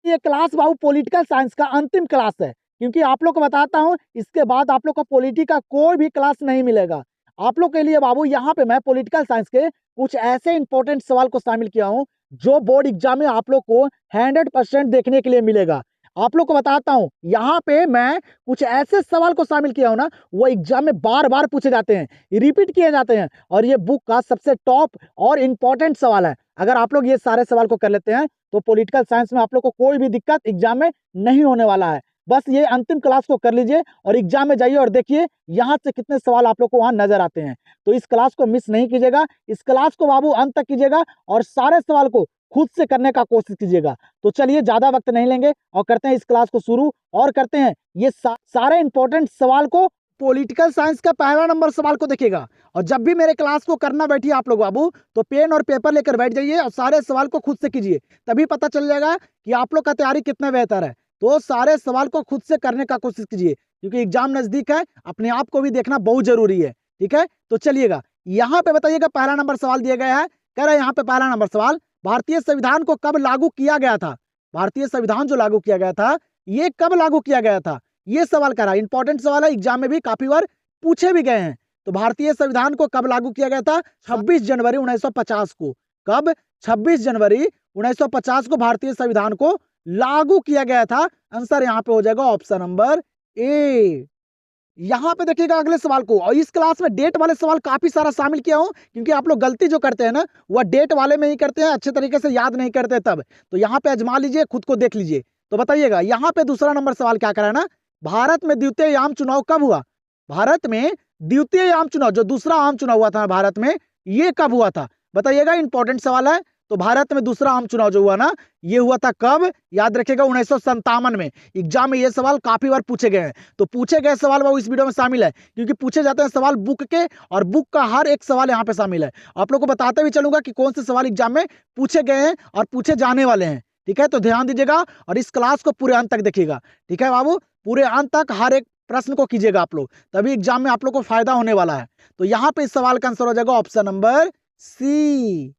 ये क्लास बाबू political science का अंतिम क्लास है, क्योंकि आप लोग को बताता हूँ इसके बाद आप लोग को पॉलिटी का कोई भी क्लास नहीं मिलेगा। आप लोग के लिए बाबू यहाँ पे मैं पॉलिटिकल साइंस के कुछ ऐसे इंपॉर्टेंट सवाल को शामिल किया हूँ जो बोर्ड एग्जाम में आप लोग को 100% देखने के लिए मिलेगा। आप लोग को बताता हूँ यहाँ पे मैं कुछ ऐसे सवाल को शामिल किया हूँ ना, वो एग्जाम में बार बार पूछे जाते हैं, रिपीट किए जाते हैं, और ये बुक का सबसे टॉप और इम्पोर्टेंट सवाल है। अगर आप लोग ये सारे सवाल को कर लेते हैं तो पॉलिटिकल साइंस में आप लोग को कोई भी दिक्कत एग्जाम में नहीं होने वाला है। बस ये अंतिम क्लास को कर लीजिए और एग्जाम में जाइए और देखिए यहाँ से कितने सवाल आप लोग को वहां नजर आते हैं। तो इस क्लास को मिस नहीं कीजिएगा, इस क्लास को बाबू अंत तक कीजिएगा और सारे सवाल को खुद से करने का कोशिश कीजिएगा। तो चलिए ज्यादा वक्त नहीं लेंगे और करते हैं इस क्लास को शुरू और करते हैं ये सारे इंपॉर्टेंट सवाल को। पॉलिटिकल साइंस का पहला नंबर सवाल को देखिएगा, और जब भी मेरे क्लास को करना बैठिए आप लोग बाबू तो पेन और पेपर लेकर बैठ जाइए और सारे सवाल को खुद से कीजिए, तभी पता चल जाएगा कि आप लोग का तैयारी कितना बेहतर है। तो सारे सवाल को खुद से करने का कोशिश कीजिए, क्योंकि एग्जाम नजदीक है, अपने आप को भी देखना बहुत जरूरी है। ठीक है, तो चलिएगा यहाँ पे बताइएगा पहला नंबर सवाल दिया गया है। कह रहे हैं यहाँ पे पहला नंबर सवाल, भारतीय संविधान को कब लागू किया गया था? भारतीय संविधान जो लागू किया गया था ये कब लागू किया गया था, ये सवाल कर रहा है। इंपॉर्टेंट सवाल है, एग्जाम में भी काफी बार पूछे भी गए हैं। तो भारतीय संविधान को कब लागू किया गया था? 26 जनवरी 1950 को। कब? 26 जनवरी 1950 को भारतीय संविधान को लागू किया गया था। आंसर यहाँ पे हो जाएगा ऑप्शन नंबर ए। यहाँ पे देखिएगा अगले सवाल को, और इस क्लास में डेट वाले सवाल काफी सारा शामिल किया हूं, क्योंकि आप लोग गलती जो करते हैं ना वह डेट वाले में ही करते हैं, अच्छे तरीके से याद नहीं करते तब। तो यहाँ पे आजमा लीजिए, खुद को देख लीजिए। तो बताइएगा यहाँ पे दूसरा नंबर सवाल क्या करा ना, भारत में द्वितीय आम चुनाव कब हुआ? भारत में द्वितीय आम चुनाव, जो दूसरा आम चुनाव हुआ था भारत में, ये कब हुआ था? बताइएगा, इंपॉर्टेंट सवाल है। तो भारत में दूसरा आम चुनाव जो हुआ ना, ये हुआ था कब? याद रखिएगा 1957 में। एग्जाम में ये सवाल काफी बार पूछे गए हैं, तो पूछे गए सवाल वो इस वीडियो में शामिल है, क्योंकि पूछे जाते हैं सवाल बुक के, और बुक का हर एक सवाल यहाँ पे शामिल है। आप लोग को बताते भी चलूंगा कि कौन से सवाल एग्जाम में पूछे गए हैं और पूछे जाने वाले हैं। ठीक है, तो ध्यान दीजिएगा और इस क्लास को पूरे अंत तक देखिएगा। ठीक है बाबू, पूरे अंत तक हर एक प्रश्न को कीजिएगा आप लोग, तभी एग्जाम में आप लोग को फायदा होने वाला है। तो यहाँ पे इस सवाल का आंसर हो जाएगा ऑप्शन नंबर सी।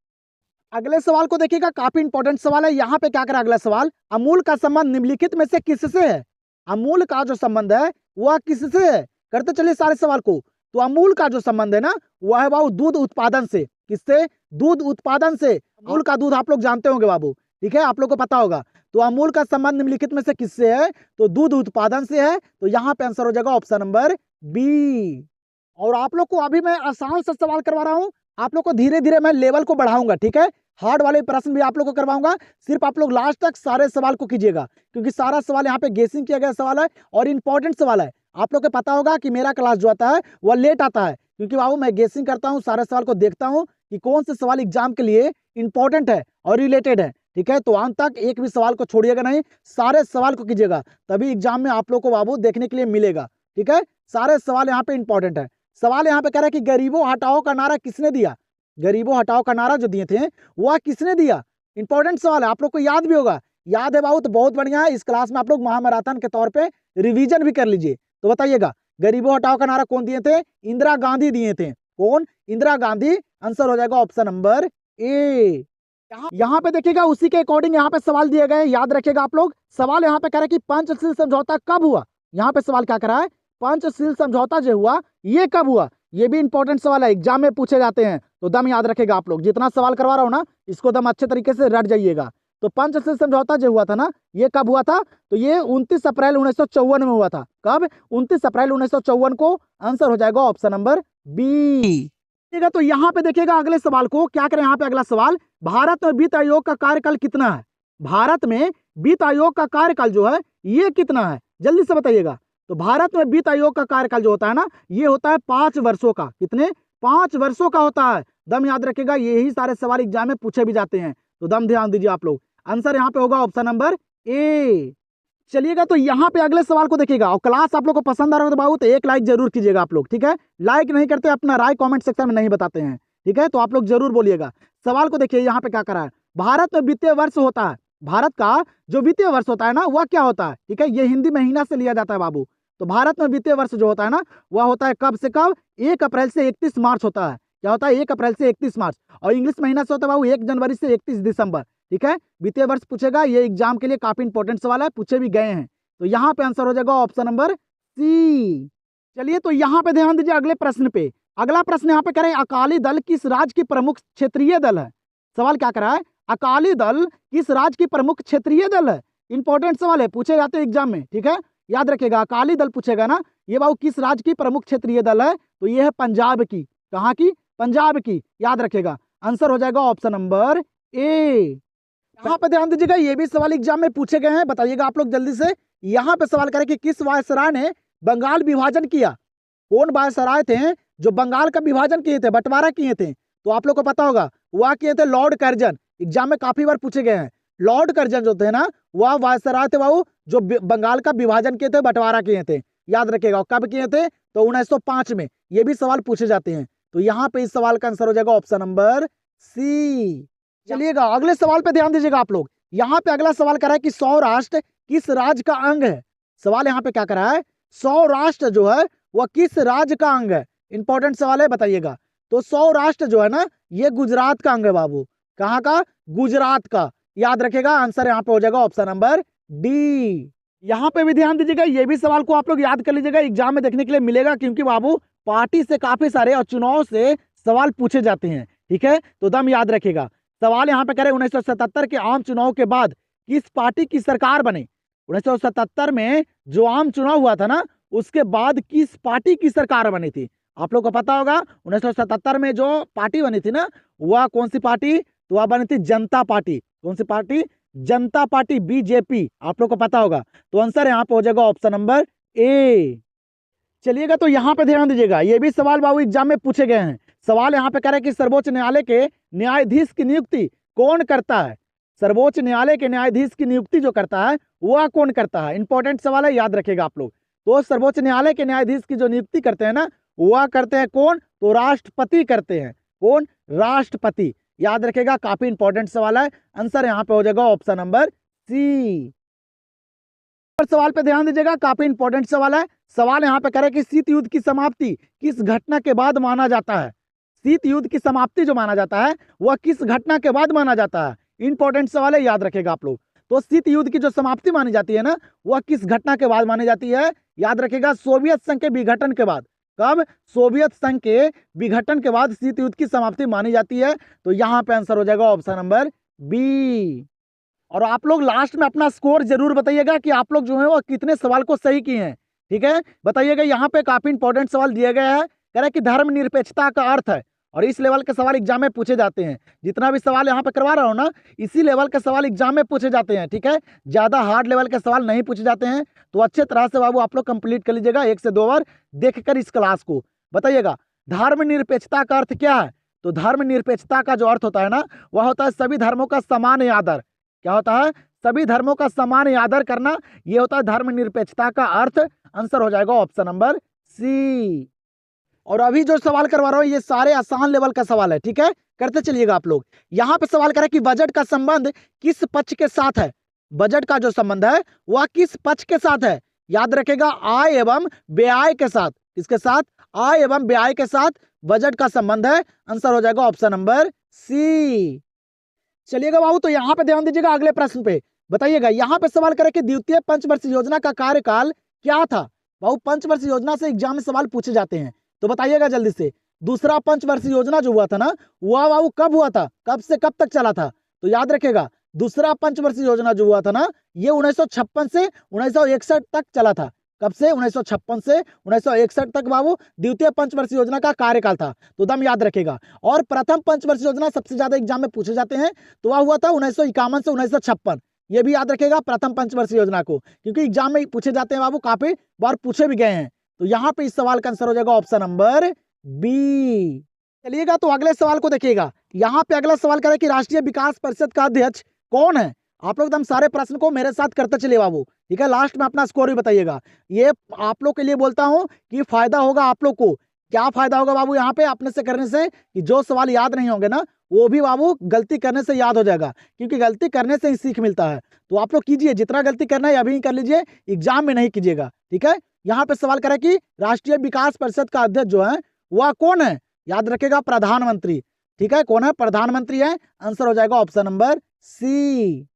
अगले सवाल को देखिएगा, काफी इंपॉर्टेंट सवाल है। यहाँ पे क्या करा अगला सवाल, अमूल का संबंध निम्नलिखित में से किससे है? अमूल का जो संबंध है वह किससे है? करते चलिए सारे सवाल को। तो अमूल का जो संबंध है ना, वह है बाबू दूध उत्पादन से। किससे? दूध उत्पादन से। अमूल का दूध आप लोग जानते होंगे बाबू, ठीक है, आप लोग को पता होगा। तो अमूल का संबंध निम्नलिखित में से किससे है? तो दूध उत्पादन से है। तो यहाँ पे आंसर हो जाएगा ऑप्शन नंबर बी। और आप लोग को अभी मैं आसान सा सवाल करवा रहा हूँ, आप लोग को धीरे धीरे मैं लेवल को बढ़ाऊंगा। ठीक है, हार्ड वाले प्रश्न भी आप लोग को करवाऊंगा, सिर्फ आप लोग लास्ट तक सारे सवाल को कीजिएगा, क्योंकि सारा सवाल यहाँ पे गेसिंग किया गया सवाल है और इंपॉर्टेंट सवाल है। आप लोग को पता होगा कि मेरा क्लास जो आता है वह लेट आता है, क्योंकि बाबू मैं गेसिंग करता हूँ, सारे सवाल को देखता हूँ कि कौन से सवाल एग्जाम के लिए इंपॉर्टेंट है और रिलेटेड है। ठीक है, तो अंत तक एक भी सवाल को छोड़िएगा नहीं, सारे सवाल को कीजिएगा, तभी एग्जाम में आप लोग को बाबू देखने के लिए मिलेगा। ठीक है, सारे सवाल यहाँ पे इंपॉर्टेंट है। सवाल यहाँ पे कह रहा है कि गरीबों हटाओ का नारा किसने दिया? गरीबों हटाओ का नारा जो दिए थे वह किसने दिया? इंपॉर्टेंट सवाल है, आप लोग को याद भी होगा। याद है बाबू तो बहुत बढ़िया है, इस क्लास में आप लोग महामैराथन के तौर पे रिवीजन भी कर लीजिए। तो बताइएगा, गरीबों हटाओ का नारा कौन दिए थे? इंदिरा गांधी दिए थे। कौन? इंदिरा गांधी। आंसर हो जाएगा ऑप्शन नंबर ए। यहाँ पे देखिएगा उसी के अकॉर्डिंग यहाँ पे सवाल दिए गए, याद रखिएगा आप लोग। सवाल यहाँ पे कह रहा है कि पंचशील समझौता कब हुआ? यहाँ पे सवाल क्या करा है, पंचशील समझौता जो हुआ ये कब हुआ? ये भी इंपॉर्टेंट सवाल है, एग्जाम में पूछे जाते हैं, तो दम याद रखेगा आप लोग। जितना सवाल करवा रहा हूँ ना, इसको दम अच्छे तरीके से रट जाइएगा। तो पंचशील समझौता जो हुआ था ना, ये कब हुआ था? तो ये 29 अप्रैल 1954 में हुआ था। कब? 29 अप्रैल 1954 को। आंसर हो जाएगा ऑप्शन नंबर बी। तो यहाँ पे देखिएगा अगले सवाल को, क्या करें यहाँ पे अगला सवाल, भारत में वित्त आयोग का कार्यकाल कितना है? भारत में वित्त आयोग का कार्यकाल जो है ये कितना है? जल्दी से बताइएगा। तो भारत में वित्त आयोग का कार्यकाल जो होता है ना, ये होता है 5 वर्षों का। कितने? 5 वर्षों का होता है। दम याद रखिएगा, यही सारे सवाल एग्जाम में पूछे भी जाते हैं, तो दम ध्यान दीजिए आप लोग। आंसर यहाँ पे होगा ऑप्शन नंबर ए। चलिएगा, तो यहाँ पे अगले सवाल को देखिएगा, और क्लास आप लोग को पसंद आ रहा है तो बाबू तो एक लाइक जरूर कीजिएगा आप लोग। ठीक है, लाइक नहीं करते, अपना राय कमेंट सेक्शन में नहीं बताते हैं। ठीक है, तो आप लोग जरूर बोलिएगा। सवाल को देखिए यहाँ पे क्या करा है, भारत में वित्तीय वर्ष होता है, भारत का जो वित्तीय वर्ष होता है ना वह क्या होता है? ठीक है, ये हिंदी महीना से लिया जाता है बाबू। तो भारत में वित्तीय वर्ष जो होता है ना, वह होता है कब से कब? 1 अप्रैल से 31 मार्च होता है। क्या होता है? 1 अप्रैल से 31 मार्च। और इंग्लिश महीना से होता है बाबू 1 जनवरी से 31 दिसंबर। ठीक है, वित्तीय वर्ष पूछेगा, ये एग्जाम के लिए काफी इंपॉर्टेंट सवाल है, पूछे भी गए हैं। तो यहाँ पे आंसर हो जाएगा ऑप्शन नंबर सी। चलिए तो यहाँ पे ध्यान दीजिए अगले प्रश्न पे। अगला प्रश्न यहाँ पे करें, अकाली दल किस राज्य की प्रमुख क्षेत्रीय दल है? सवाल क्या करा है, अकाली दल किस राज्य की प्रमुख क्षेत्रीय दल है? इंपॉर्टेंट सवाल है, पूछे जाते हैं एग्जाम में, ठीक है, याद रखेगा। अकाली दल पूछेगा ना, ये बाबू किस राज्य की प्रमुख क्षेत्रीय दल है? तो ये है पंजाब की। कहाँ की? पंजाब की, याद रखेगा। आंसर हो जाएगा ऑप्शन नंबर ए। यहाँ पे ध्यान दीजिएगा, ये भी सवाल एग्जाम में पूछे गए हैं, बताइएगा आप लोग जल्दी से। यहाँ पे सवाल करें कि किस वायसराय ने बंगाल विभाजन किया? कौन वायसराय थे जो बंगाल का विभाजन किए थे, बंटवारा किए थे? तो आप लोग को पता होगा, वह किए थे लॉर्ड कर्जन। एग्जाम में काफी बार पूछे गए हैं। लॉर्ड कर्जन जो थे ना, वह वायसराय थे बाबू जो बंगाल का विभाजन किए थे, बंटवारा किए थे, याद रखेगा। कब किए थे? तो 1905 में। ये भी सवाल पूछे जाते हैं। तो यहाँ पे इस सवाल का आंसर हो जाएगा ऑप्शन नंबर सी। चलिएगा अगले सवाल पे ध्यान दीजिएगा आप लोग। यहाँ पे अगला सवाल करा है कि सौराष्ट्र किस राज्य का अंग है? सवाल यहाँ पे क्या करा है, सौराष्ट्र जो है वह किस राज्य का अंग है? इंपॉर्टेंट सवाल है, बताइएगा। तो सौराष्ट्र जो है ना, ये गुजरात का अंग है बाबू। कहाँ का? गुजरात का, याद रखेगा। आंसर यहाँ पे हो जाएगा ऑप्शन नंबर डी। यहाँ पे भी ध्यान दीजिएगा, ये भी सवाल को आप लोग याद कर लीजिएगा, एग्जाम में देखने के लिए मिलेगा, क्योंकि बाबू पार्टी से काफी सारे और चुनाव से सवाल पूछे जाते हैं, ठीक है, तो दम याद रखेगा। सवाल यहाँ पे करें, 1977 के आम चुनाव के बाद किस पार्टी की सरकार बनी? 1977 में जो आम चुनाव हुआ था ना, उसके बाद किस पार्टी की सरकार बनी थी? आप लोग को पता होगा 1977 में जो पार्टी बनी थी ना, वह कौन सी पार्टी? तो वह बनी थी जनता पार्टी। कौन सी पार्टी? जनता पार्टी, बीजेपी। आप लोग को पता होगा। तो आंसर यहाँ पे हो जाएगा ऑप्शन नंबर ए। चलिएगा तो यहाँ पे ध्यान दीजिएगा, ये भी सवाल बाबू एग्जाम में पूछे गए हैं। सवाल यहाँ पे कह रहे हैं कि सर्वोच्च न्यायालय के न्यायाधीश की नियुक्ति कौन करता है? सर्वोच्च न्यायालय के न्यायाधीश की नियुक्ति जो करता है वह कौन करता है? इंपॉर्टेंट सवाल है, याद रखेगा आप लोग। तो सर्वोच्च न्यायालय के न्यायाधीश की जो नियुक्ति करते हैं ना, वह करते हैं कौन? तो राष्ट्रपति करते हैं। कौन? राष्ट्रपति, याद रखेगा। काफी इंपॉर्टेंट सवाल है, आंसर यहाँ पे हो जाएगा ऑप्शन नंबर सी। सवाल पे ध्यान दीजिएगा, काफी इंपॉर्टेंट सवाल है। सवाल यहाँ पे करे कि शीत युद्ध की समाप्ति किस घटना के बाद माना जाता है? शीत युद्ध की समाप्ति जो माना जाता है वह किस घटना के बाद माना जाता है? इंपॉर्टेंट सवाल है, याद रखेगा आप लोग। तो शीत युद्ध की जो समाप्ति मानी जाती है ना, वह किस घटना के बाद मानी जाती है? याद रखेगा, सोवियत संघ के विघटन के बाद। कब? सोवियत संघ के विघटन के बाद शीत युद्ध की समाप्ति मानी जाती है। तो यहाँ पे आंसर हो जाएगा ऑप्शन नंबर बी। और आप लोग लास्ट में अपना स्कोर जरूर बताइएगा कि आप लोग जो है वो कितने सवाल को सही किए हैं, ठीक है, बताइएगा। यहाँ पे काफी इंपॉर्टेंट सवाल दिए गए हैं, कह रहा है कि धर्मनिरपेक्षता का अर्थ है, और इस लेवल के सवाल एग्जाम में पूछे जाते हैं। जितना भी सवाल यहाँ पे करवा रहा हूँ ना, इसी लेवल के सवाल एग्जाम में पूछे जाते हैं, ठीक है, ज्यादा हार्ड लेवल के सवाल नहीं पूछे जाते हैं। तो अच्छे तरह से बाबू आप लोग कंप्लीट कर लीजिएगा, 1 से 2 बार देखकर इस क्लास को। बताइएगा धर्मनिरपेक्षता का अर्थ क्या है? तो धर्मनिरपेक्षता का जो अर्थ होता है ना, वह होता है सभी धर्मों का समान आदर। क्या होता है? सभी धर्मों का समान आदर करना, ये होता है धर्मनिरपेक्षता का अर्थ। आंसर हो जाएगा ऑप्शन नंबर सी। और अभी जो सवाल करवा रहा हूं ये सारे आसान लेवल का सवाल है, ठीक है, करते चलिएगा आप लोग। यहाँ पे सवाल करें कि बजट का संबंध किस पक्ष के साथ है? बजट का जो संबंध है वह किस पक्ष के साथ है? याद रखेगा, आय एवं व्यय के साथ। किसके साथ? आय एवं व्यय के साथ बजट का संबंध है। आंसर हो जाएगा ऑप्शन नंबर सी। चलिएगा बाबू, तो यहाँ पे ध्यान दीजिएगा अगले प्रश्न पे। बताइएगा, यहाँ पे सवाल करें कि द्वितीय पंचवर्षीय योजना का कार्यकाल क्या था? बाबू पंचवर्षीय योजना से एग्जाम में सवाल पूछे जाते हैं, तो बताइएगा जल्दी से। दूसरा पंचवर्षीय योजना जो हुआ था ना, वह बाबू कब हुआ था? कब से कब तक चला था? तो याद रखेगा, दूसरा पंचवर्षीय योजना जो हुआ था ना, ये 1956 से 1961 तक चला था। कब से? 1956 से 1961 तक बाबू द्वितीय पंचवर्षीय योजना का कार्यकाल था, तो दम याद रखेगा। और प्रथम पंचवर्षीय योजना सबसे ज्यादा एग्जाम में पूछे जाते हैं, तो वह हुआ था 1951 से 1956। ये भी याद रखेगा प्रथम पंचवर्षीय योजना को, क्योंकि एग्जाम में पूछे जाते हैं बाबू, काफी बार पूछे भी गए हैं। तो यहाँ पे इस सवाल का आंसर हो जाएगा ऑप्शन नंबर बी। चलिएगा तो अगले सवाल को देखिएगा। यहाँ पे अगला सवाल करें कि राष्ट्रीय विकास परिषद का अध्यक्ष कौन है? आप लोग एकदम सारे प्रश्न को मेरे साथ करते चलिए बाबू, ठीक है, लास्ट में अपना स्कोर भी बताइएगा। ये आप लोग के लिए बोलता हूँ कि फायदा होगा आप लोग को। क्या फायदा होगा बाबू यहाँ पे अपने से करने से? कि जो सवाल याद नहीं होंगे ना, वो भी बाबू गलती करने से याद हो जाएगा, क्योंकि गलती करने से ही सीख मिलता है। तो आप लोग कीजिए, जितना गलती करना है अभी ही कर लीजिए, एग्जाम में नहीं कीजिएगा, ठीक है। यहाँ पे सवाल करें कि राष्ट्रीय विकास परिषद का अध्यक्ष जो है वह कौन है? याद रखेगा, प्रधानमंत्री, ठीक है। कौन है? प्रधानमंत्री है। आंसर हो जाएगा ऑप्शन नंबर सी।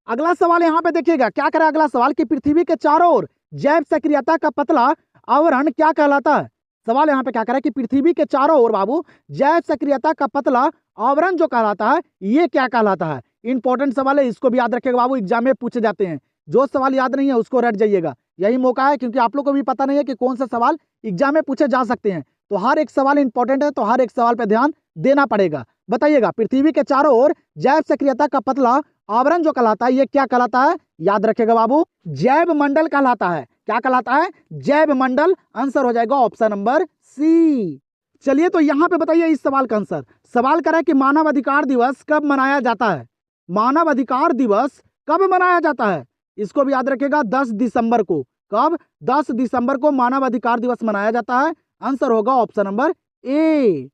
अगला सवाल यहाँ पे देखिएगा, क्या करें अगला सवाल कि पृथ्वी के चारों ओर जैव सक्रियता का पतला आवरण क्या कहलाता है। सवाल यहाँ पे क्या करें कि पृथ्वी के चारों ओर बाबू जैव सक्रियता का पतला आवरण जो कहलाता है ये क्या कहलाता है। इंपॉर्टेंट सवाल है, इसको भी याद रखिएगा बाबू, एग्जाम में पूछे जाते हैं। जो सवाल याद नहीं है उसको रट जाइएगा, यही मौका है, क्योंकि आप लोग को भी पता नहीं है कि कौन सा सवाल एग्जाम में पूछे जा सकते हैं। तो हर एक सवाल इंपॉर्टेंट है, तो हर एक सवाल पे ध्यान देना पड़ेगा। बताइएगा, पृथ्वी के चारों ओर जैव सक्रियता का पतला आवरण जो कहलाता है ये क्या कहलाता है। याद रखेगा बाबू, जैव मंडल कहलाता है। क्या कहलाता है? जैव मंडल। आंसर हो जाएगा ऑप्शन नंबर सी। चलिए तो यहाँ पे बताइए इस सवाल का आंसर। सवाल करें कि मानव अधिकार दिवस कब मनाया जाता है। मानव अधिकार दिवस कब मनाया जाता है, इसको भी याद रखेगा, 10 दिसंबर को। कब? 10 दिसंबर को मानव अधिकार दिवस मनाया जाता है। आंसर होगा ऑप्शन नंबर ए।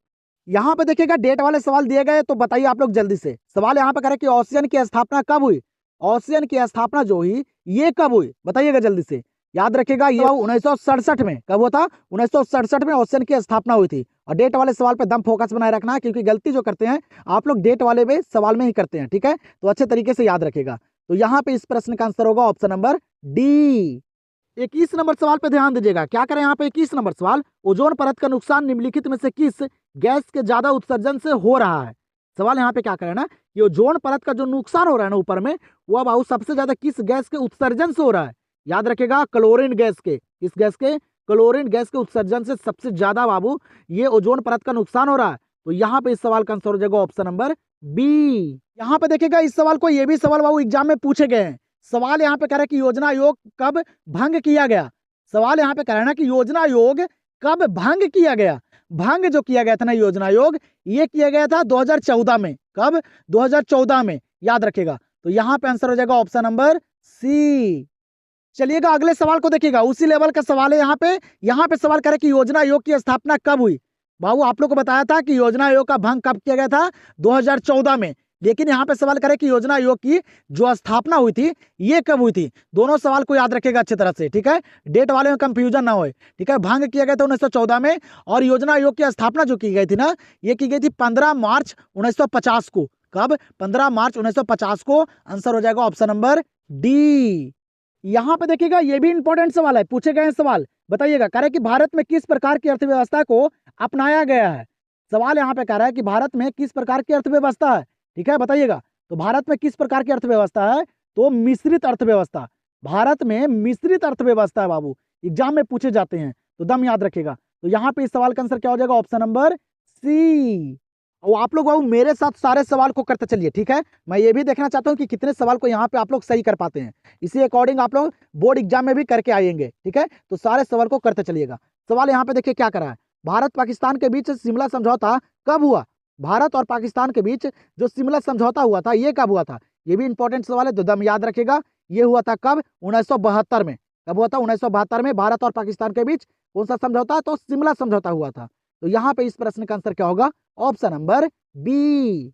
यहाँ पे देखिएगा डेट वाले सवाल दिए गए, तो बताइए आप लोग जल्दी से। सवाल यहाँ पे करें कि ओशियन की स्थापना कब हुई। ओशियन की स्थापना जो हुई ये कब हुई, बताइएगा जल्दी से। याद रखिएगा ये 1967 में। कब हुआ था? 1967 में ओशियन की स्थापना हुई थी। और डेट वाले सवाल पे दम फोकस बनाए रखना है, क्योंकि गलती जो करते हैं आप लोग डेट वाले में सवाल में ही करते हैं, ठीक है। तो अच्छे तरीके से याद रखेगा। तो यहाँ पे इस प्रश्न का आंसर होगा ऑप्शन नंबर डी। 21 नंबर सवाल पे ध्यान दीजिएगा। क्या करें यहाँ पे 21 नंबर सवाल, ओजोन परत का नुकसान निम्नलिखित में से किस गैस के ज्यादा उत्सर्जन से हो रहा है। सवाल यहाँ पे क्या करें ना, ये ओजोन परत का जो नुकसान हो रहा है ना ऊपर में, वो बाबू सबसे ज्यादा किस गैस के उत्सर्जन से हो रहा है। याद रखेगा, क्लोरीन गैस के। किस गैस के? क्लोरीन गैस के उत्सर्जन से सबसे ज्यादा बाबू ये ओजोन परत का नुकसान हो रहा है। तो यहाँ पे इस सवाल का आंसर हो जाएगा ऑप्शन नंबर बी। यहाँ पे देखिएगा इस सवाल को, ये भी सवाल बाबू एग्जाम में पूछे गए हैं। सवाल यहाँ पे कह रहा है कि योजना आयोग कब भंग किया गया। सवाल यहाँ पे कह रहा है ना कि योजना आयोग कब भंग किया गया। भंग जो किया गया था ना योजना आयोग, ये किया गया था 2014 में। कब? 2014 में। याद रखेगा। तो यहाँ पे आंसर हो जाएगा ऑप्शन नंबर सी। चलिएगा अगले सवाल को देखिएगा, उसी लेवल का सवाल है। यहाँ पे सवाल करे कि योजना आयोग की स्थापना कब हुई। बाबू आप लोग को बताया था कि योजना आयोग का भंग कब किया गया था, 2014 में। लेकिन यहाँ पे सवाल करे कि योजना आयोग की जो स्थापना हुई थी ये कब हुई थी। दोनों सवाल को याद रखेगा अच्छी तरह से, ठीक है। डेट वाले में कंफ्यूजन ना होए, ठीक है। भंग किया गया था 1914 में, और योजना आयोग की स्थापना जो की गई थी ना, ये की गई थी 15 मार्च 1950 को। कब? 15 मार्च 1950 को। आंसर हो जाएगा ऑप्शन नंबर डी। यहाँ पे देखिएगा ये भी इंपॉर्टेंट सवाल है, पूछे गए सवाल। बताइएगा, कह रहे कि भारत में किस प्रकार की अर्थव्यवस्था को अपनाया गया है। सवाल यहाँ पे कह रहा है कि भारत में किस प्रकार की अर्थव्यवस्था है, ठीक है। बताइएगा, तो भारत में किस प्रकार की अर्थव्यवस्था है, तो मिश्रित अर्थव्यवस्था। भारत में मिश्रित अर्थव्यवस्था है बाबू, एग्जाम में पूछे जाते हैं, तो दम याद रखेगा। तो यहाँ पे इस सवाल का आंसर क्या हो जाएगा, ऑप्शन नंबर सी। और आप लोग बाबू मेरे साथ सारे सवाल को करते चलिए, ठीक है। मैं ये भी देखना चाहता हूँ कि कितने सवाल को यहाँ पे आप लोग सही कर पाते हैं। इसी अकॉर्डिंग आप लोग बोर्ड एग्जाम में भी करके आएंगे, ठीक है। तो सारे सवाल को करते चलिएगा। सवाल यहाँ पे देखिए क्या करा है, भारत पाकिस्तान के बीच शिमला समझौता कब हुआ। भारत और पाकिस्तान के बीच जो शिमला समझौता हुआ था ये कब हुआ था। ये भी इंपॉर्टेंट सवाल है, तो दम याद रखेगा। ये हुआ था कब? 1972 में। कब हुआ था? 1972 में भारत और पाकिस्तान के बीच कौन सा समझौता, तो शिमला समझौता हुआ था। तो यहाँ पे इस प्रश्न का आंसर क्या होगा, ऑप्शन नंबर बी।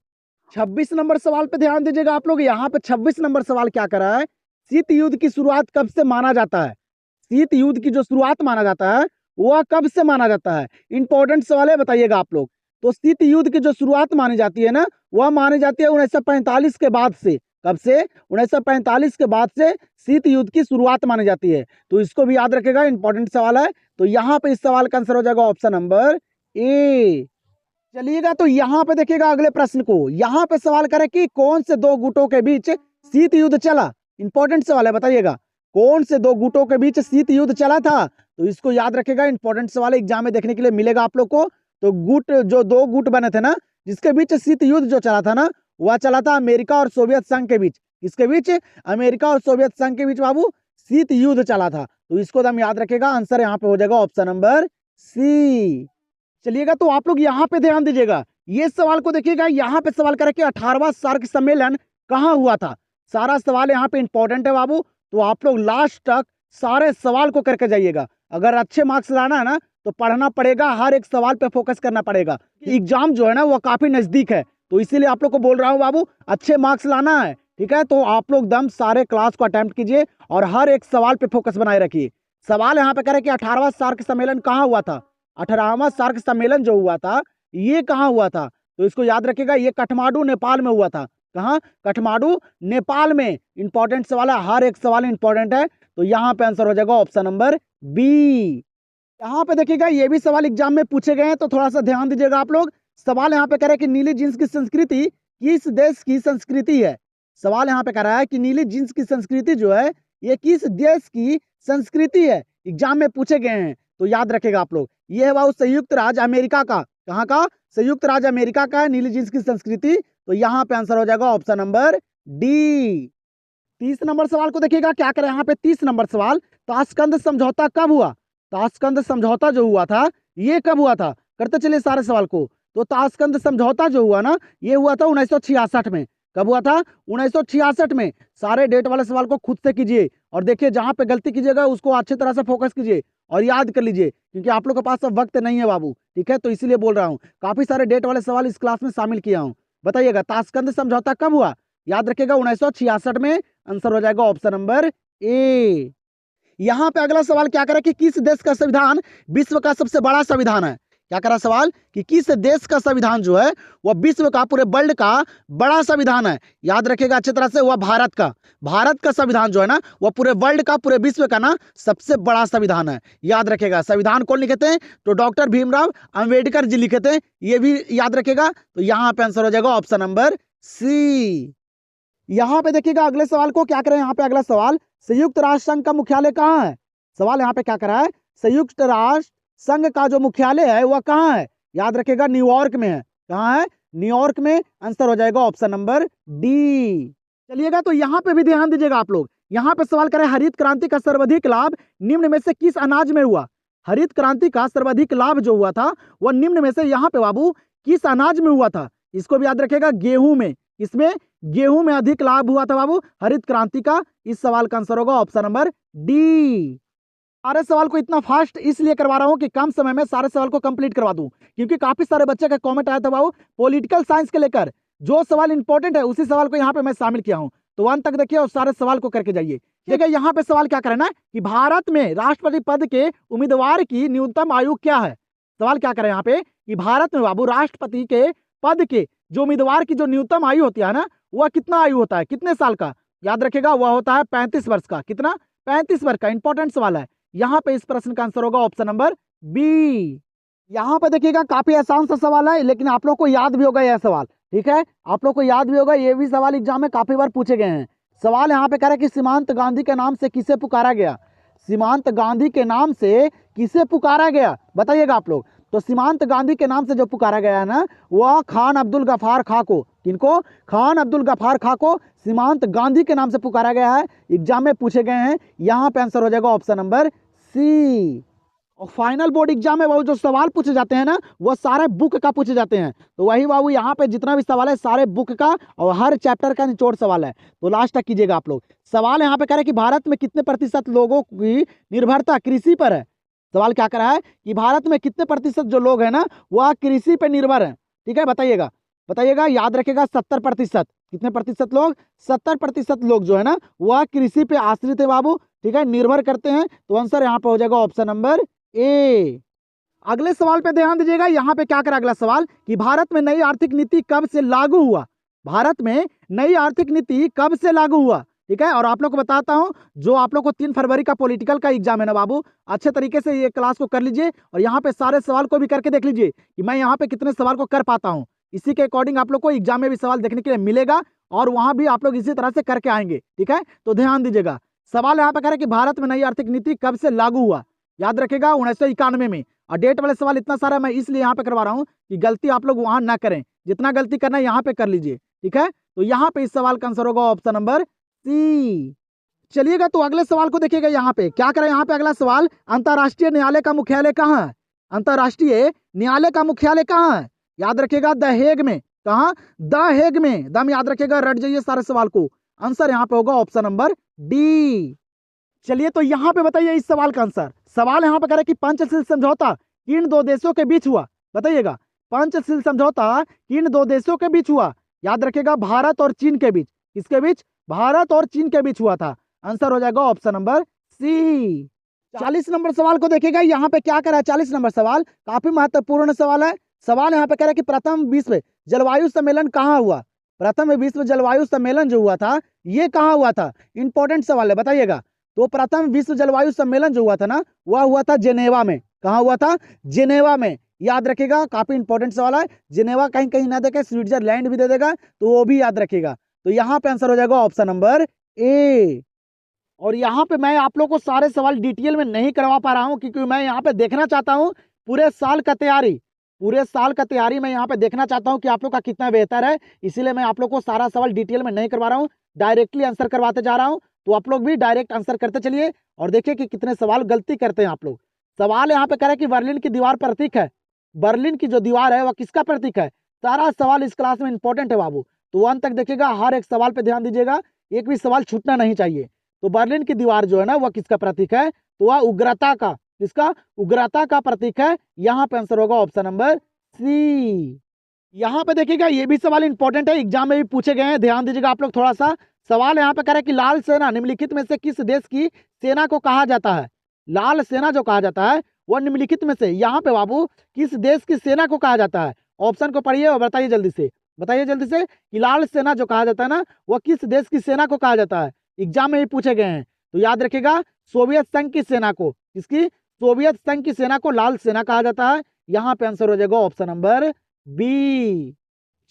26 नंबर सवाल पे ध्यान दीजिएगा आप लोग। यहाँ पे 26 नंबर सवाल क्या कर रहा है, शीत युद्ध की शुरुआत कब से माना जाता है। शीत युद्ध की जो शुरुआत माना जाता है वह कब से माना जाता है। इंपॉर्टेंट सवाल है, बताइएगा आप लोग। तो शीत युद्ध की जो शुरुआत मानी जाती है ना, वह मानी जाती है 1945 के बाद से। कब से? 1945 के बाद से शीत युद्ध की शुरुआत मानी जाती है। तो इसको भी याद रखेगा, इंपॉर्टेंट सवाल है। तो यहाँ पे इस सवाल का आंसर हो जाएगा ऑप्शन नंबर ए। चलिएगा तो यहाँ पे देखिएगा अगले प्रश्न को। यहाँ पे सवाल करें कि कौन से दो गुटों के बीच शीत युद्ध चला। इंपॉर्टेंट सवाल है, बताइएगा कौन से दो गुटों के बीच शीत युद्ध चला था। तो इसको याद रखेगा, इंपॉर्टेंट सवाल एग्जाम में देखने के लिए मिलेगा आप लोग को। तो गुट, जो दो गुट बने थे ना जिसके बीच शीत युद्ध जो चला था ना, वह चला था अमेरिका और सोवियत संघ के बीच। किसके बीच? अमेरिका और सोवियत संघ के बीच बाबू शीत युद्ध चला था। तो इसको हम याद रखेगा, आंसर यहाँ पे हो जाएगा ऑप्शन नंबर सी। चलिएगा तो आप लोग यहाँ पे ध्यान दीजिएगा, ये सवाल को देखिएगा। यहाँ पे सवाल करें कि 18वां सार्क सम्मेलन कहाँ हुआ था। सारा सवाल यहाँ पे इंपॉर्टेंट है बाबू, तो आप लोग लास्ट तक सारे सवाल को करके जाइएगा। अगर अच्छे मार्क्स लाना है ना तो पढ़ना पड़ेगा, हर एक सवाल पे फोकस करना पड़ेगा। एग्जाम जो है ना वो काफी नजदीक है, तो इसीलिए आप लोग को बोल रहा हूँ बाबू, अच्छे मार्क्स लाना है, ठीक है। तो आप लोग दम सारे क्लास को अटेम्प्ट कीजिए और हर एक सवाल पे फोकस बनाए रखिए। सवाल यहाँ पे करें कि 18वां सार्क सम्मेलन कहाँ हुआ था। 18वां सार्क सम्मेलन जो हुआ था ये कहाँ हुआ था, तो इसको याद रखिएगा, ये काठमांडू नेपाल में हुआ था। कहाँ? काठमांडू, नेपाल में। इंपॉर्टेंट सवाल है, हर एक सवाल इंपॉर्टेंट है, तो यहाँ पे आंसर हो जाएगा ऑप्शन नंबर बी। यहाँ पे देखिएगा ये भी सवाल एग्जाम में पूछे गए हैं, तो थोड़ा सा ध्यान दीजिएगा आप लोग। सवाल यहाँ पे कह रहा है कि नीली जींस की संस्कृति किस देश की संस्कृति है? सवाल यहाँ पे कह रहा है कि नीली जींस की संस्कृति जो है ये किस देश की संस्कृति है? एग्जाम में पूछे गए हैं, तो याद रखेगा आप लोग। ये है वो संयुक्त राज्य अमेरिका का। कहाँ का? संयुक्त राज्य अमेरिका का है नीली जींस की संस्कृति, तो यहाँ पे आंसर हो जाएगा ऑप्शन नंबर डी। 30 नंबर सवाल को देखिएगा क्या करें यहाँ पे। 30 नंबर सवाल, ताशकंद समझौता कब हुआ? ताशकंद समझौता जो हुआ था ये कब हुआ था? करते चलिए सारे सवाल को। तो ताशकंद समझौता जो हुआ ना, ये हुआ था 1966 में। कब हुआ था? 1966 में। सारे डेट वाले सवाल को खुद से कीजिए और देखिए जहां पे गलती कीजिएगा उसको अच्छी तरह से फोकस कीजिए और याद कर लीजिए, क्योंकि आप लोग के पास अब वक्त नहीं है बाबू, ठीक है? तो इसीलिए बोल रहा हूँ, काफी सारे डेट वाले सवाल इस क्लास में शामिल किया हूँ। बताइएगा ताशकंद समझौता कब हुआ? याद रखिएगा 1966 में। आंसर हो जाएगा ऑप्शन नंबर ए। यहाँ पे अगला सवाल क्या करें कि किस देश का संविधान विश्व का सबसे बड़ा संविधान है? क्या करा सवाल कि किस देश का संविधान जो है वह विश्व का, पूरे वर्ल्ड का बड़ा संविधान है? याद रखिएगा अच्छी तरह से, वह भारत का। भारत का संविधान जो है ना वह पूरे वर्ल्ड का, पूरे विश्व का ना सबसे बड़ा संविधान है। याद रखिएगा संविधान कौन लिखे थे? तो डॉक्टर भीमराव अंबेडकर जी लिखे थे, ये भी याद रखिएगा। तो यहाँ पे आंसर हो जाएगा ऑप्शन नंबर सी। यहाँ पे देखिएगा अगले सवाल को क्या करें। यहाँ पे अगला सवाल, संयुक्त राष्ट्र संघ का मुख्यालय कहाँ है? सवाल यहाँ पे क्या करा है? संयुक्त राष्ट्र संघ का जो मुख्यालय है वह कहाँ है? याद रखिएगा न्यूयॉर्क में है। कहाँ है? न्यूयॉर्क में। आंसर हो जाएगा ऑप्शन नंबर डी। चलिएगा तो यहाँ पे भी ध्यान दीजिएगा आप लोग। यहाँ पे सवाल करें हरित क्रांति का सर्वाधिक लाभ निम्न में से किस अनाज में हुआ? हरित क्रांति का सर्वाधिक लाभ जो हुआ था वह निम्न में से यहाँ पे बाबू किस अनाज में हुआ था? इसको भी याद रखिएगा, गेहूं में। इसमें गेहूं में अधिक लाभ हुआ था बाबू हरित क्रांति का। इस सवाल का आंसर होगा ऑप्शन नंबर डी। सारे सवाल को इतना फास्ट इसलिए करवा रहा हूं कि कम समय में सारे सवाल को कंप्लीट करवा दूं, क्योंकि काफी सारे बच्चे का कमेंट आया था बाबू पॉलिटिकल साइंस के लेकर। जो सवाल इंपॉर्टेंट है उसी सवाल को यहाँ पे मैं शामिल किया हूँ, तो अंत तक देखिए और सारे सवाल को करके जाइए। देखिए यहाँ पे सवाल क्या करना है कि भारत में राष्ट्रपति पद के उम्मीदवार की न्यूनतम आयु क्या है? सवाल क्या करें यहाँ पे कि भारत में बाबू राष्ट्रपति के पद के जो उम्मीदवार की जो न्यूनतम आयु होती है ना, वह कितना आयु होता है, कितने साल का? याद रखिएगा वह होता है 35 वर्ष का। कितना? 35 वर्ष का। इंपॉर्टेंट सवाल है। यहाँ पे इस प्रश्न का आंसर होगा ऑप्शन नंबर बी। यहाँ पे देखिएगा काफी आसान सा सवाल है, लेकिन आप लोग को याद भी होगा यह सवाल, ठीक है? आप लोग को याद भी होगा, ये भी सवाल एग्जाम में काफी बार पूछे गए हैं। सवाल यहाँ पे कह रहा है कि सीमांत गांधी के नाम से किसे पुकारा गया? सीमांत गांधी के नाम से किसे पुकारा गया? बताइएगा आप लोग। तो सीमांत गांधी के नाम से जो पुकारा गया है ना, वह खान अब्दुल गफार खां को। किनको? खान अब्दुल गफार खां को सीमांत गांधी के नाम से पुकारा गया है। एग्जाम में पूछे गए हैं। यहाँ पे आंसर हो जाएगा ऑप्शन नंबर सी। और फाइनल बोर्ड एग्जाम में वो जो सवाल पूछे जाते हैं ना, वो सारे बुक का पूछे जाते हैं। तो वही बाबू यहाँ पे जितना भी सवाल है सारे बुक का और हर चैप्टर का निचोड़ सवाल है, तो लास्ट तक कीजिएगा आप लोग। सवाल यहाँ पे कह रहे हैं कि भारत में कितने प्रतिशत लोगों की निर्भरता कृषि पर है? सवाल क्या कर रहा है कि भारत में कितने प्रतिशत जो लोग हैं ना वह कृषि पर निर्भर है? ठीक है, बताइएगा। बताइएगा, याद रखेगा 70%। कितने प्रतिशत लोग? 70% लोग जो है ना वह कृषि पे आश्रित है बाबू, ठीक है, निर्भर करते हैं। तो आंसर यहाँ पे हो जाएगा ऑप्शन नंबर ए। अगले सवाल पे ध्यान दीजिएगा। यहाँ पे क्या करा अगला सवाल कि भारत में नई आर्थिक नीति कब से लागू हुआ? भारत में नई आर्थिक नीति कब से लागू हुआ? ठीक है, और आप लोग को बताता हूं, जो आप लोग को 3 फरवरी का पॉलिटिकल का एग्जाम है ना बाबू, अच्छे तरीके से ये क्लास को कर लीजिए और यहाँ पे सारे सवाल को भी करके देख लीजिए कि मैं यहाँ पे कितने सवाल को कर पाता हूँ। इसी के अकॉर्डिंग आप लोग को एग्जाम में भी सवाल देखने के लिए मिलेगा और वहां भी आप लोग इसी तरह से करके आएंगे। ठीक है, तो ध्यान दीजिएगा। सवाल यहाँ पे कह रहे कि भारत में नई आर्थिक नीति कब से लागू हुआ? याद रखेगा 1991 में। और डेट वाले सवाल इतना सारा मैं इसलिए यहाँ पे करवा रहा हूँ कि गलती आप लोग वहां ना करें, जितना गलती करना है यहाँ पे कर लीजिए। ठीक है, तो यहाँ पे इस सवाल का आंसर होगा ऑप्शन नंबर सी। चलिएगा तो अगले सवाल को देखिएगा। यहाँ पे क्या करें, यहाँ पे अगला सवाल, अंतरराष्ट्रीय न्यायालय का मुख्यालय कहाँ है? अंतरराष्ट्रीय न्यायालय का मुख्यालय कहाँ है? याद रखिएगा द हेग में। कहाँ? द हेग में। दम याद रखिएगा, रट जाइए सारे सवाल को। आंसर यहाँ पे होगा ऑप्शन नंबर डी। चलिए तो यहाँ पे बताइए इस सवाल का आंसर। सवाल यहाँ पे कह रहे कि पंचशील समझौता किन 2 देशों के बीच हुआ? बताइएगा, पंचशील समझौता किन 2 देशों के बीच हुआ? याद रखिएगा भारत और चीन के बीच। किसके बीच? भारत और चीन के बीच हुआ था। आंसर हो जाएगा ऑप्शन नंबर सी। 40 नंबर सवाल को देखिएगा। यहाँ पे क्या करा है, 40 नंबर सवाल काफी महत्वपूर्ण सवाल है। सवाल यहाँ पे कह रहा है कि प्रथम विश्व जलवायु सम्मेलन कहाँ हुआ? प्रथम विश्व जलवायु सम्मेलन जो हुआ था ये कहाँ हुआ था? इंपॉर्टेंट सवाल है, बताइएगा। तो प्रथम विश्व जलवायु सम्मेलन जो हुआ था ना, वह हुआ था जेनेवा में। कहाँ हुआ था? जेनेवा में। याद रखिएगा, काफी इंपॉर्टेंट सवाल है। जेनेवा कहीं कहीं ना देखे, स्विट्जरलैंड भी दे देगा, तो वो भी याद रखिएगा। तो यहाँ पे आंसर हो जाएगा ऑप्शन नंबर ए। और यहाँ पे मैं आप लोग को सारे सवाल डिटेल में नहीं करवा पा रहा हूँ, क्योंकि मैं यहाँ पे देखना चाहता हूँ पूरे साल का तैयारी, पूरे साल का तैयारी मैं यहाँ पे देखना चाहता हूँ कि आप लोग का कितना बेहतर है। इसीलिए मैं आप लोग को सारा सवाल डिटेल में नहीं करवा रहा हूँ, डायरेक्टली आंसर करवाते जा रहा हूँ। तो आप लोग भी डायरेक्ट आंसर करते चलिए और देखिए कि कितने सवाल गलती करते हैं आप लोग। सवाल यहाँ पे कह रहे हैं कि बर्लिन की दीवार प्रतीक है। बर्लिन की जो दीवार है वह किसका प्रतीक है? सारा सवाल इस क्लास में इंपॉर्टेंट है बाबू, तो अंत तक देखिएगा, हर एक सवाल पे ध्यान दीजिएगा, एक भी सवाल छूटना नहीं चाहिए। तो बर्लिन की दीवार जो है ना, वह किसका प्रतीक है? तो वह उग्रता का, किसका? उग्रता का प्रतीक है। यहाँ पे आंसर होगा ऑप्शन नंबर सी। यहाँ पे देखिएगा, ये भी सवाल इंपॉर्टेंट है, एग्जाम में भी पूछे गए हैं, ध्यान दीजिएगा आप लोग थोड़ा सा। सवाल यहाँ पे कह रहा है कि लाल सेना निम्नलिखित में से किस देश की सेना को कहा जाता है? लाल सेना जो कहा जाता है वह निम्नलिखित में से, यहाँ पे बाबू किस देश की सेना को कहा जाता है? ऑप्शन को पढ़िए और बताइए जल्दी से, बताइए जल्दी से कि लाल सेना जो कहा जाता है ना, वह किस देश की सेना को कहा जाता है? एग्जाम में भी पूछे गए हैं। तो याद रखिएगा, सोवियत संघ की सेना को, किसकी? सोवियत संघ की सेना को लाल सेना कहा जाता है। यहाँ पे आंसर हो जाएगा ऑप्शन नंबर बी।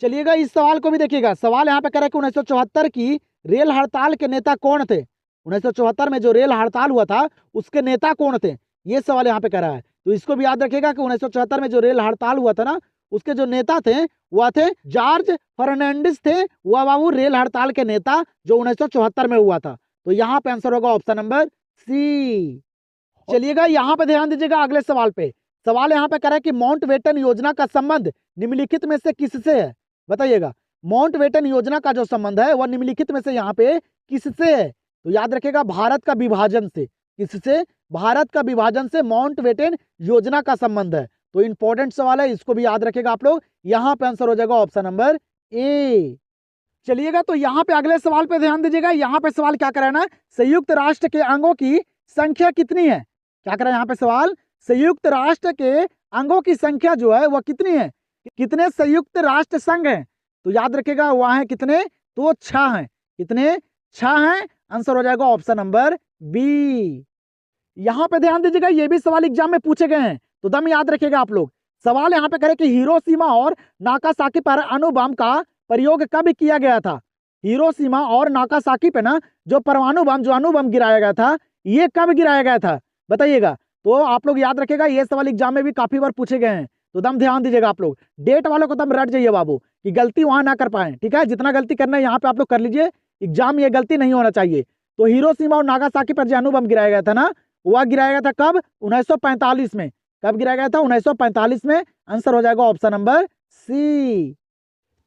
चलिएगा, इस सवाल को भी देखिएगा। सवाल यहाँ पे कह रहा है कि 1974 की रेल हड़ताल के नेता कौन थे? 1974 में जो रेल हड़ताल हुआ था उसके नेता कौन थे? ये सवाल यहाँ पे कह रहा है। तो इसको भी याद रखिएगा कि 1974 में जो रेल हड़ताल हुआ था ना, उसके जो नेता थे वह थे जॉर्ज फर्नांडिस थे, वह बाबू रेल हड़ताल के नेता जो 1974 में हुआ था। तो यहाँ पे आंसर होगा ऑप्शन नंबर सी। चलिएगा, यहाँ पे ध्यान दीजिएगा अगले सवाल पे। सवाल यहाँ पे कह रहा है कि माउंटबेटन योजना का संबंध निम्नलिखित में से किससे है? बताइएगा, माउंटबेटन योजना का जो संबंध है वह निम्नलिखित में से यहाँ पे किससे है? तो याद रखिएगा, भारत का विभाजन से। किससे? भारत का विभाजन से माउंटबेटन योजना का संबंध है। तो इंपॉर्टेंट सवाल है, इसको भी याद रखिएगा आप लोग। यहाँ पे आंसर हो जाएगा ऑप्शन नंबर ए। चलिएगा, तो यहाँ पे अगले सवाल पे ध्यान दीजिएगा। यहाँ पे सवाल क्या कर रहा है ना, संयुक्त राष्ट्र के अंगों की संख्या कितनी है? क्या कर रहा है यहाँ पे सवाल? संयुक्त राष्ट्र के अंगों की संख्या जो है वह कितनी है? कितने संयुक्त राष्ट्र संघ हैं? तो याद रखिएगा, वह है कितने? तो 6 हैं। कितने? 6 हैं। आंसर हो जाएगा ऑप्शन नंबर बी। यहाँ पे ध्यान दीजिएगा, ये भी सवाल एग्जाम में पूछे गए हैं, तो दम याद रखिएगा आप लोग। सवाल यहाँ पे करे कि हिरोशिमा और नागासाकी पर अणु बम का प्रयोग कब किया गया था? हिरोशिमा और नागासाकी पे ना जो परमाणु बम, जो अणु बम गिराया गया था, ये कब गिराया गया था? बताइएगा। तो आप लोग याद रखिएगा, ये सवाल एग्जाम में भी काफी बार पूछे गए हैं, तो दम ध्यान दीजिएगा आप लोग। डेट वालों को दम रट जाइए बाबू, कि गलती वहां ना कर पाए, ठीक है? जितना गलती करना है यहाँ पे आप लोग कर लीजिए, एग्जाम में ये गलती नहीं होना चाहिए। तो हिरोशिमा और नागासाकी पर जो अणु बम गिराया गया था ना, वह गिराया गया था कब? 1945 में। कब गिराया गया था? 1945 में। आंसर हो जाएगा ऑप्शन नंबर सी।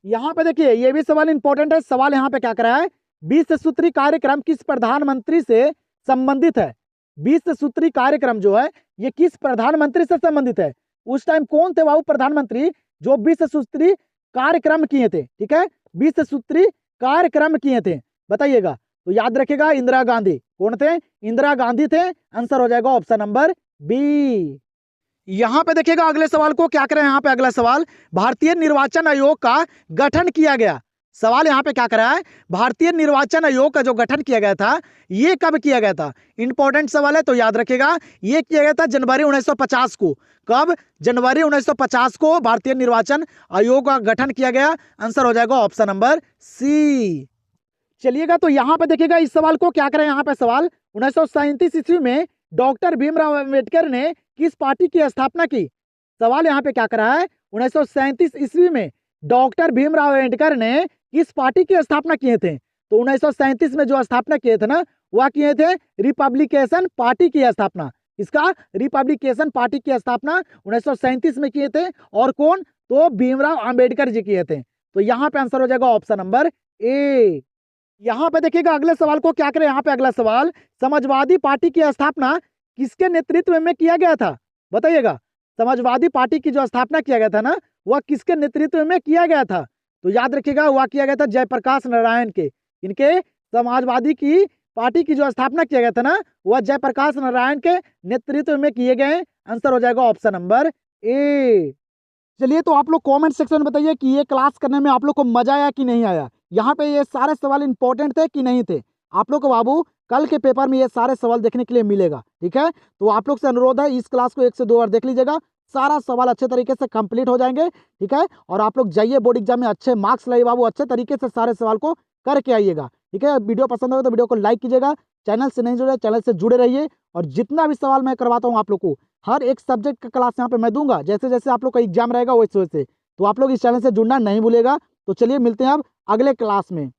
यहाँ पे देखिए, ये भी सवाल इंपॉर्टेंट है। सवाल यहाँ पे क्या कर रहा है, 20 सूत्री कार्यक्रम किस प्रधानमंत्री से संबंधित है? 20 सूत्री कार्यक्रम जो है ये किस प्रधानमंत्री से संबंधित है? उस टाइम कौन थे बाबू प्रधानमंत्री जो 20 सूत्री कार्यक्रम किए थे? ठीक है, 20 सूत्री कार्यक्रम किए थे, बताइएगा। तो याद रखिएगा, इंदिरा गांधी। कौन थे? इंदिरा गांधी थे। आंसर हो जाएगा ऑप्शन नंबर बी। यहाँ पे देखिएगा अगले सवाल को, क्या करें यहाँ पे अगला सवाल, भारतीय निर्वाचन आयोग का गठन किया गया। सवाल यहाँ पे क्या करा है, भारतीय निर्वाचन आयोग का जो गठन किया गया था ये कब किया गया था? इंपॉर्टेंट सवाल है, तो याद रखिएगा, ये किया गया था जनवरी 1950 को। कब? जनवरी 1950 को भारतीय निर्वाचन आयोग का गठन किया गया। आंसर हो जाएगा ऑप्शन नंबर सी। चलिएगा, तो यहाँ पे देखिएगा इस सवाल को, क्या करें यहाँ पे सवाल, 1937 ईस्वी में डॉक्टर भीमराव अंबेडकर ने किस पार्टी की स्थापना की? सवाल यहाँ पे क्या करा है, 1937 ईस्वी में डॉक्टर भीमराव अंबेडकर ने किस पार्टी की स्थापना किए थे? तो 1937 में जो स्थापना किए थे ना, वह किए थे रिपब्लिकेशन पार्टी की स्थापना। इसका रिपब्लिकेशन पार्टी की स्थापना 1937 में किए थे। और कौन? तो भीमराव अंबेडकर जी किए थे। तो यहाँ पे आंसर हो जाएगा ऑप्शन नंबर ए। यहाँ पे देखिएगा अगले सवाल को, क्या करें यहाँ पे अगला सवाल, समाजवादी पार्टी की स्थापना किसके नेतृत्व में किया गया था? बताइएगा, समाजवादी पार्टी की जो स्थापना किया गया था ना, वह किसके नेतृत्व में किया गया था? तो याद रखिएगा, वह किया गया था जयप्रकाश नारायण के। इनके समाजवादी की पार्टी की जो स्थापना किया गया था ना, वह जयप्रकाश नारायण के नेतृत्व में किए गए। आंसर हो जाएगा ऑप्शन नंबर ए। चलिए, तो आप लोग कमेंट सेक्शन में बताइए कि ये क्लास करने में आप लोग को मजा आया कि नहीं आया। यहाँ पे ये सारे सवाल इंपॉर्टेंट थे कि नहीं थे। आप लोग को बाबू कल के पेपर में ये सारे सवाल देखने के लिए मिलेगा, ठीक है। तो आप लोग से अनुरोध है, इस क्लास को 1 से 2 बार देख लीजिएगा, सारा सवाल अच्छे तरीके से कंप्लीट हो जाएंगे, ठीक है। और आप लोग जाइए बोर्ड एग्जाम में अच्छे मार्क्स लाइए बाबू, अच्छे तरीके से सारे सवाल को करके आइएगा, ठीक है। वीडियो पसंद आए तो वीडियो को लाइक कीजिएगा, चैनल से नहीं जुड़े चैनल से जुड़े रहिए। और जितना भी सवाल मैं करवाता हूँ आप लोग को, हर एक सब्जेक्ट का क्लास यहाँ पे मैं दूंगा, जैसे जैसे आप लोग का एग्जाम रहेगा वैसे वैसे। तो आप लोग इस चैनल से जुड़ना नहीं भूलेगा। तो चलिए मिलते हैं अब अगले क्लास में।